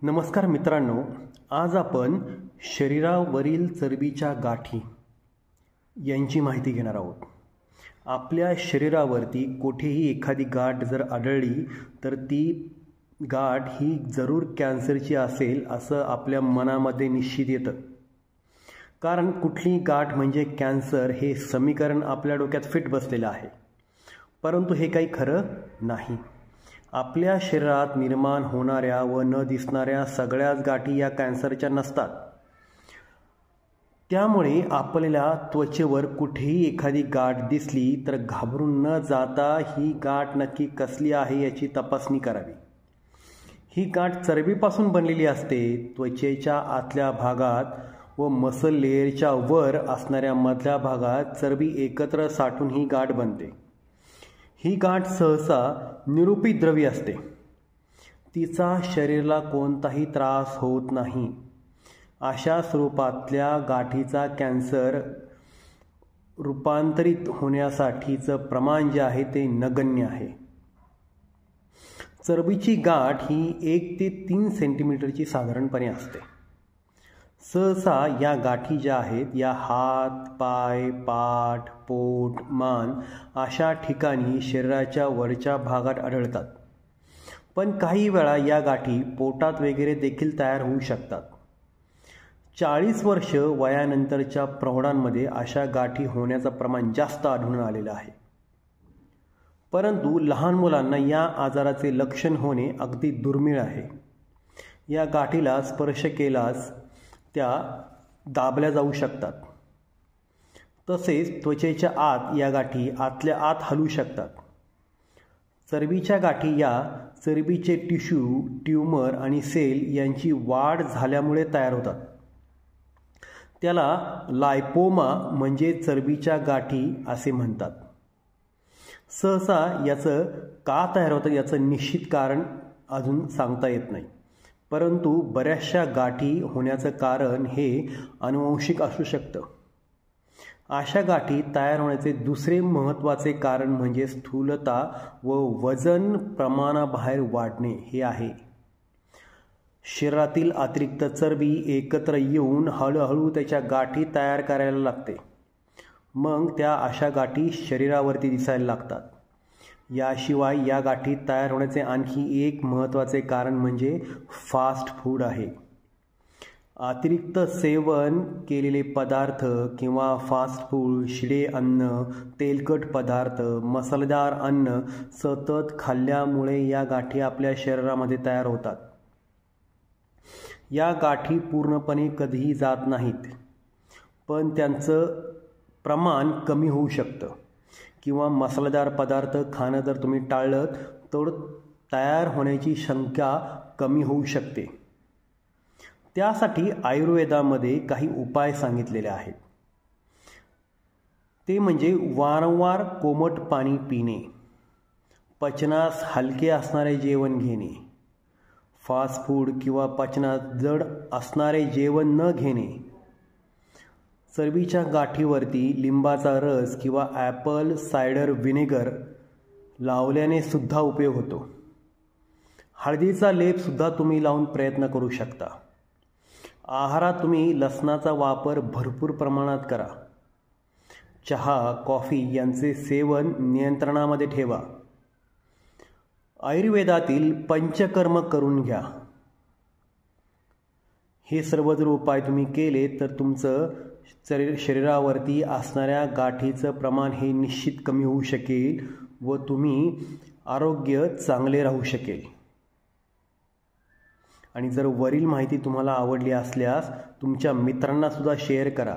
नमस्कार मित्रांनो, आज आपण शरीरावरील चरबीच्या गाठी यांची माहिती घेणार आहोत. आपल्या शरीरावरती कुठेही एखादी गाठ जर आढळली तर ती गाठ ही जरूर कॅन्सरची असेल असं आपल्या मनामध्ये निश्चित येतं. कारण कुठली गाठ म्हणजे कॅन्सर हे समीकरण आपल्या डोक्यात फिट बसलेलं आहे, परंतु हे काही खरं नाही. आपल्या शरीरात निर्माण होणाऱ्या व न दिसणाऱ्या सगळ्याच गाठी या कॅन्सरच्या नसतात. त्यामुळे आपल्याला त्वचेवर कुठेही एखादी गाठ दिसली तर घाबरून न जाता ही गाठ नक्की कसली आहे याची तपासणी करावी. ही गाठ चरबीपासून बनलेली असते. त्वचेच्या आतल्या भागात व मसल लेयरच्या वर असणाऱ्या मधल्या भागात चरबी एकत्र साठून ही गाठ बनते. ही गाठ सहसा निरुपी द्रव्य असते. तिचा शरीराला कोणताही त्रास होत नाही. अशा स्वरूपातल्या गाठीचा कॅन्सर रूपांतरित होण्यासाठीचं प्रमाण जे आहे ते नगण्य आहे. चरबीची गाठ ही 1 ते 3 सेंटीमीटरची साधारणपणे असते. सहसा या गाठी ज्या आहेत या हात, पाय, पाठ, पोट, मान अशा ठिकाणी शरीराच्या वरच्या भागात आढळतात. पण काही वेळा या गाठी पोटात वगैरे देखील तयार होऊ शकतात. 40 वर्ष वयानंतरच्या प्रौढांमध्ये अशा गाठी होण्याचं प्रमाण जास्त आढळून आलेलं आहे. परंतु लहान मुलांना या आजाराचे लक्षण होणे अगदी दुर्मिळ आहे. या गाठीला स्पर्श केल्यास त्या दाबल्या जाऊ शकतात. तसेच त्वचेच्या आत या गाठी आतल्या आत हलू शकतात. चरबीच्या गाठी या चरबीचे टिश्यू, ट्यूमर आणि सेल यांची वाढ झाल्यामुळे तयार होतात. त्याला लायपोमा म्हणजे चरबीच्या गाठी असे म्हणतात. सहसा याचं का तयार होतं याचं निश्चित कारण अजून सांगता येत नाही. परंतु बऱ्याचशा गाठी होण्याचं कारण हे अनुवंशिक असू शकतं. अशा गाठी तयार होण्याचे दुसरे महत्त्वाचे कारण म्हणजे स्थूलता व वजन प्रमाणाबाहेर वाढणे हे आहे. शरीरातील अतिरिक्त चरबी एकत्र येऊन हळूहळू त्याच्या गाठी तयार करायला लागते. मग त्या अशा गाठी शरीरावरती दिसायला लागतात. याशिवाय या गाठी तयार होण्याचे आणखी एक महत्त्वाचे कारण म्हणजे फास्ट फूड आहे. अतिरिक्त सेवन केलेले पदार्थ किंवा फास्ट फूड, शिळे अन्न, तेलकट पदार्थ, मसालेदार अन्न सतत खाल्ल्यामुळे या गाठी आपल्या शरीरामध्ये तयार होतात. या गाठी पूर्णपणे कधीही जात नाहीत, पण त्यांचं प्रमाण कमी होऊ शकतं. किंवा मसालेदार पदार्थ खाणं जर तुम्ही टाळलं तर तयार होण्याची शंका कमी होऊ शकते. त्यासाठी आयुर्वेदामध्ये काही उपाय सांगितलेले आहेत. ते म्हणजे वारंवार कोमट पाणी पिणे, पचनास हलके असणारे जेवण घेणे, फास्ट फूड किंवा पचनात जड असणारे जेवण न घेणे, चरबीच्या गाठीवरती लिंबाचा रस किंवा ॲपल सायडर व्हिनेगर लावल्याने सुद्धा उपयोग होतो. हळदीचा लेपसुद्धा तुम्ही लावून प्रयत्न करू शकता. आहारात तुम्ही लसणाचा वापर भरपूर प्रमाणात करा. चहा, कॉफी यांचे सेवन नियंत्रणामध्ये ठेवा. आयुर्वेदातील पंचकर्म करून घ्या. हे सर्व जर उपाय तुम्ही केले तर तुमचं शरीरावरती असणाऱ्या गाठीचं प्रमाण हे निश्चित कमी होऊ शकेल व तुम्ही आरोग्य चांगले राहू शकेल. आणि जर वरील माहिती तुम्हाला आवडली असल्यास तुमच्या मित्रांना सुद्धा शेअर करा.